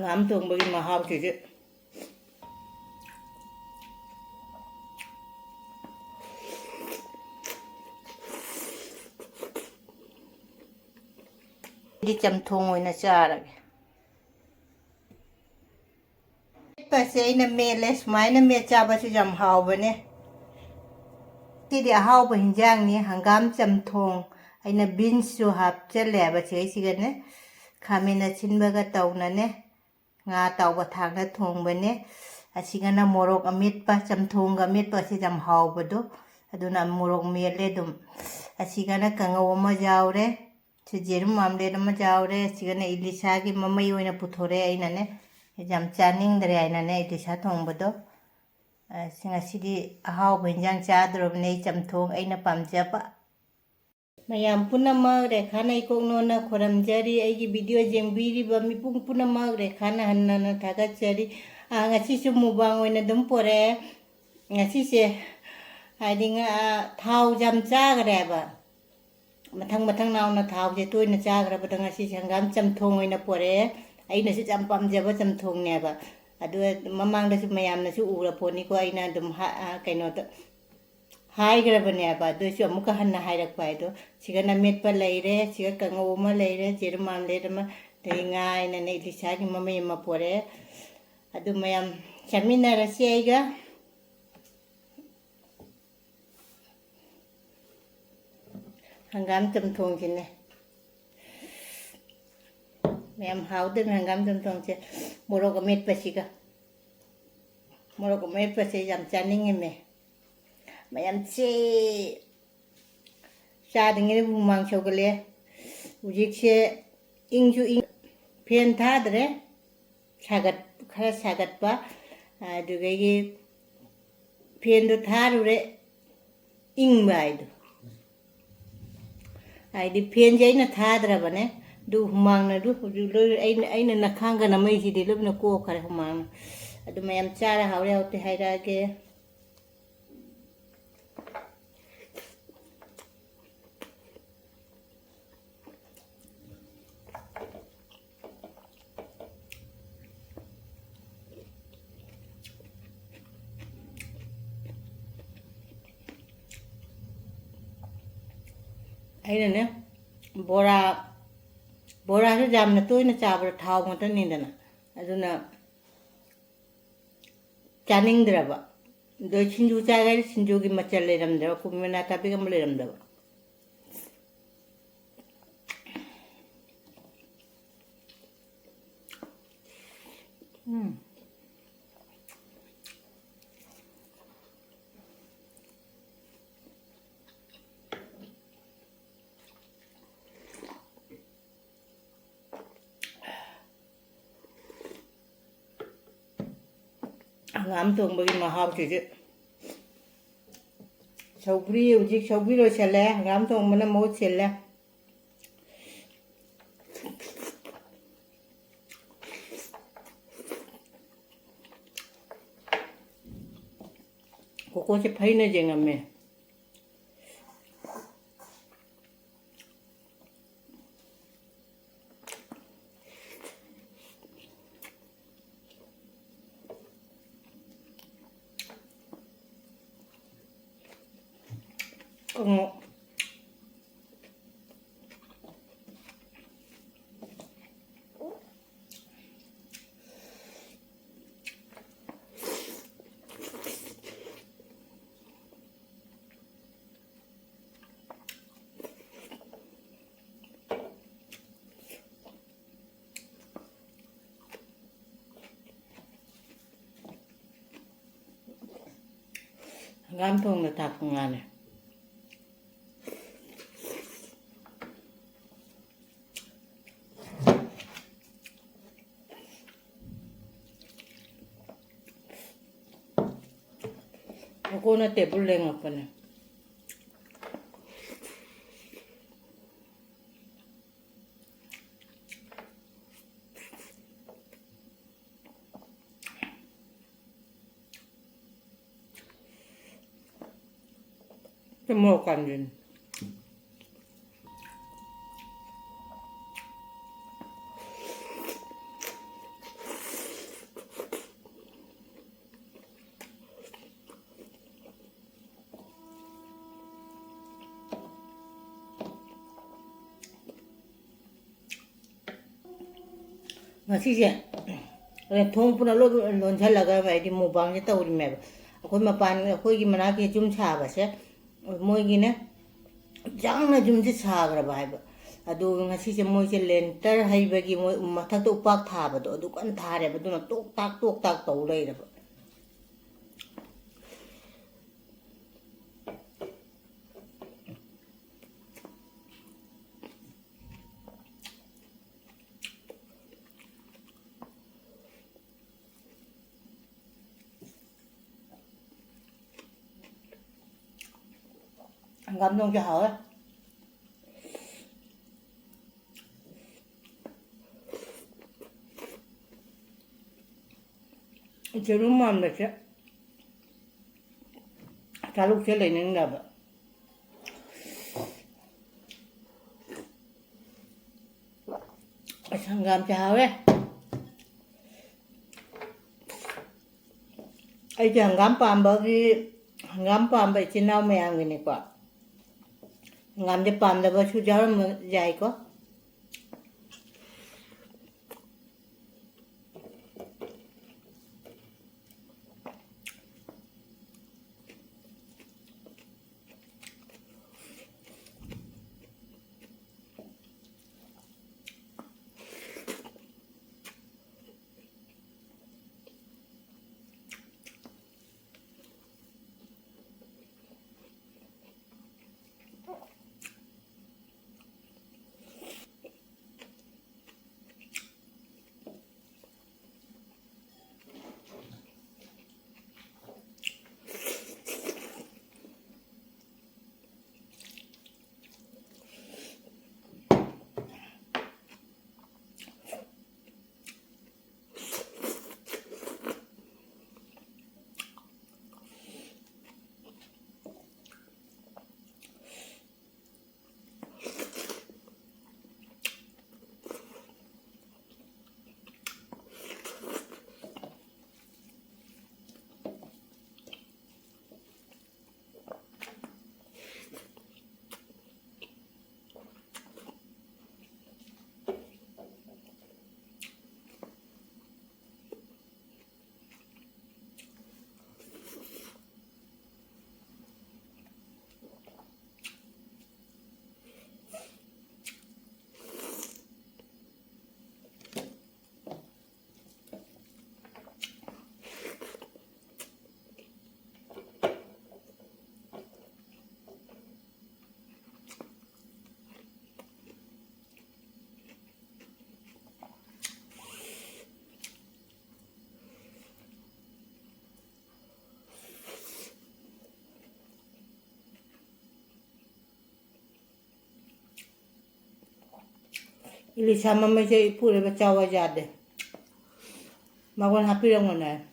ngắm thường bagi mahal gitu. Di chamthong oina charage. Pase ina mele smaina me chaba chu jam hawbane. Tidi ahawba hinjang ni hangam chamthong aina beans chu hapchale ba chei sigane khamena chinbaga tawnane nga tawba thangna thongbane asigana morok amitpa chamthongga amitpa se jam hawbado aduna morok mele dum asigana kangaw ma jawre se jerum amle ma jawre asigana ilisa gi mamai oina puthore ainane jam chaning dre ainane ilisa thongbado singasi ahawba hinjang chadrobne chamthong aina pamjaba mayam punamag rekhana ikongno khoramjari aigi video jengbiriba mipung punamag rekhana hannana thagachari ngasi su mubang oina dum pore ngasi se haidinga thau jam chagreba mathang nauna thau je toina chagreba ngasi hangam chamthong oina pore aina se jam pamjaba chamthong neba adu mamang da su mayam na su ura poni ko aina dum kaino hai grabane ba do su amuka hanna hairak pai do sigana metpa leire siga kangoma leire jerman leire ma teinga ina ne lisa gi mama yema pore adu mayam chamina rasiaiga hangam chamthong jine mayam haude hangam chamthong che morok metpa siga morok metpa se jam chaning me mayam che chadingene bumang chogale ujikse ingju ing pen thadre sagat khara sagat pa adugagi pen do tharure ing baidu aidi pen jaina thadra bane du humang na du aina nakhanga na mai ji de lubna ko khare humang adu mayam chara hawre hawte hairage ainane bora su jamna toina chabra thau ngata nindana aduna chaningdraba do sinju chagai sinju gi machal leramdra kumena tapi kam leramdra ngắm thường bagi mahal gitu. Saubri ujik saubri lo chale ngam thường mana mau chale. Koko se phai na jenga me. Gantung letak ngane. Ako na table lang apa na. 먹었간지. 맛이지? 통분을 논잘라가 봐야지 무방에 떠오르면 거기 만 거기 만하게 좀 차봐서 뭐기네 장나 좀지 차그라 봐야 아도 ngasi 뭐지 렌터 하이버기 뭐 마탁도 우박 타봐도 어도 건 타래봐 누나 똑딱 떠오르이라 감동 cho họ á chứ đúng mầm là chứ ta lúc sẽ lấy những đập sang gam cho họ ấy ai chẳng gam pam bởi vì gam pam bởi chỉ nào mẹ người này quá ngam để pam là bao nhiêu giờ mà dài có ili sama meja pure bacawa jade magon happy yang mana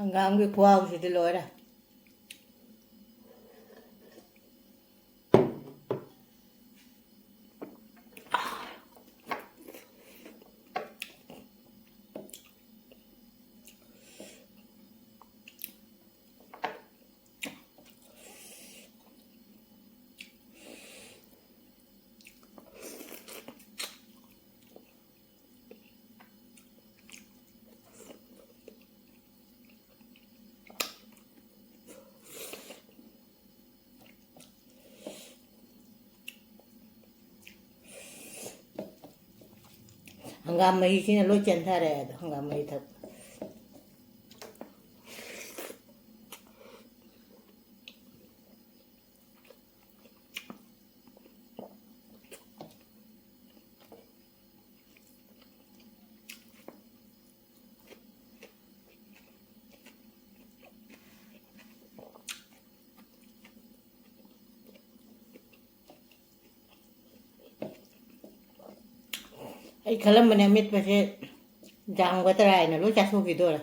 hanggang gue kuah sih di luar hanggang may sini lo cendera hanggang may tak ꯑꯩ ꯈꯜꯂꯝꯕꯅꯦ ꯃꯦꯠꯄꯁꯦ ꯌꯥꯝꯒꯗ꯭ꯔꯥ ꯍꯥꯏꯅ ꯂꯣꯏ ꯆꯥꯊꯣꯛꯈꯤꯗꯣꯔꯦ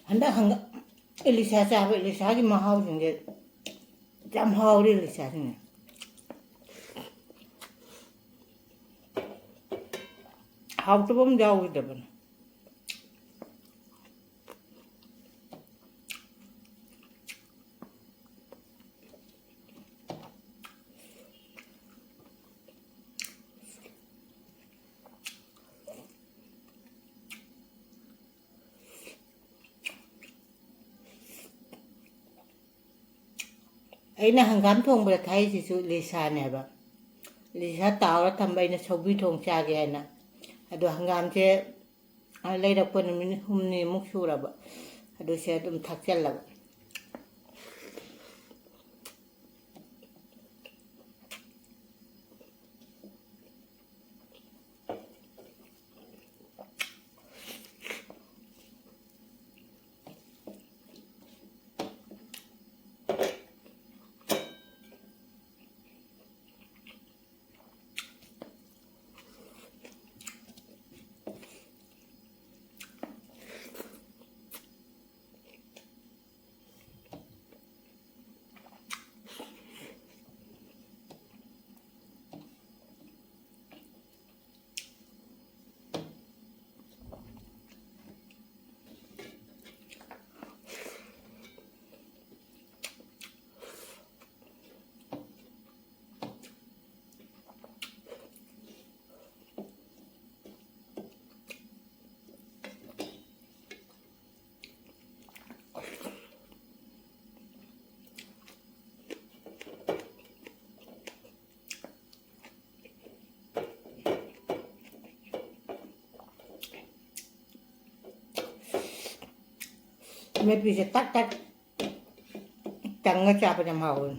ꯍꯟꯗꯛ ꯏꯂꯤꯁꯥ ꯆꯥꯕ ꯏꯂꯤꯁꯥꯒꯤ ꯃꯍꯥꯎꯁꯤꯡꯁꯦ ꯌꯥꯝ ꯍꯥꯎꯔꯦ ꯏꯂꯤꯁꯥꯁꯤꯡꯁꯦ ꯍꯥꯎꯇꯕ ꯑꯃ ꯌꯥꯎꯈꯤꯗꯕꯅꯦ ꯑꯩꯅ ꯍꯪꯒꯥꯝ ꯊꯣꯡꯕꯗ ꯊꯥꯛꯏꯁꯤꯁꯨ ꯏꯂꯤꯁꯥꯅꯦꯕ ꯏꯂꯤꯁꯥ ꯇꯥꯎꯔ ꯊꯝꯕ ꯑꯩꯅ ꯁꯧꯒ꯭ꯔꯤ ꯊꯣꯡ ꯆꯥꯒꯦ ꯍꯥꯏꯅ ꯑꯗꯣ ꯍꯪꯒꯥꯝꯁꯦ ꯂꯩꯔꯛꯄ ꯅꯨꯃꯤꯠ 8ꯅꯤꯃꯨꯛ ꯁꯨꯔꯕ ꯑꯗꯨ ꯁꯦ ꯑꯗꯨꯝ ꯊꯥꯛꯆꯜꯂꯕ ꯃꯦꯠꯄꯤꯁꯦ ꯇꯛ ꯇꯛ ꯇꯪꯉ ꯆꯥꯕꯗ ꯌꯥꯝ ꯍꯥꯎꯋꯦ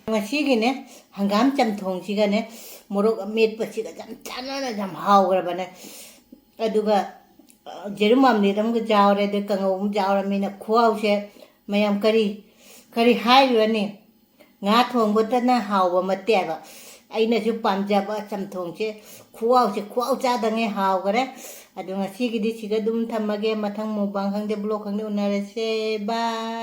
ꯉꯁꯤꯒꯤꯅꯦ ꯍꯪꯒꯥꯝ ꯆꯝꯊꯣꯡꯁꯤꯒꯅꯦ ꯃꯣꯔꯣꯛ ꯃꯦꯠꯄꯁꯤꯒ ꯌꯥꯝ ꯆꯥꯟꯅꯅ ꯌꯥꯝ ꯍꯥꯎꯈ꯭ꯔꯕꯅꯦ ꯑꯗꯨꯒ ꯖꯦꯔꯨꯝ ꯑꯝꯂꯦꯠ ꯑꯃꯒ ꯌꯥꯎꯔꯦ ꯑꯗꯩ ꯀꯥꯡꯉꯧ ꯑꯃ ꯌꯥꯎꯔꯕꯅꯤꯅ ꯈꯨꯍꯥꯎꯁꯦ ꯃꯌꯥꯝ ꯀꯔꯤ ꯍꯥꯏꯔꯨꯔꯅꯤ ꯉꯥ ꯊꯣꯡꯕꯇꯅ ꯍꯥꯎꯕ ꯅꯠꯇꯦꯕ ꯑꯩꯅꯁꯨ ꯄꯥꯝꯖꯕ ꯆꯝꯊꯣꯡꯁꯦ ꯈꯨꯍꯥꯎ ꯆꯥꯗꯉꯩ ꯍꯥꯎꯈꯔꯦ ꯑꯗꯣ ꯉꯁꯤꯒꯤꯗꯤ ꯁꯤꯗ ꯑꯗꯨꯝ ꯊꯝꯃꯒꯦ ꯃꯊꯪ ꯃꯨꯛꯕꯥꯡ ꯈꯪꯗꯦ ꯕ꯭ꯂꯣꯛ ꯈꯪꯗꯦ ꯎꯅꯔꯁꯦ ꯕꯥꯏ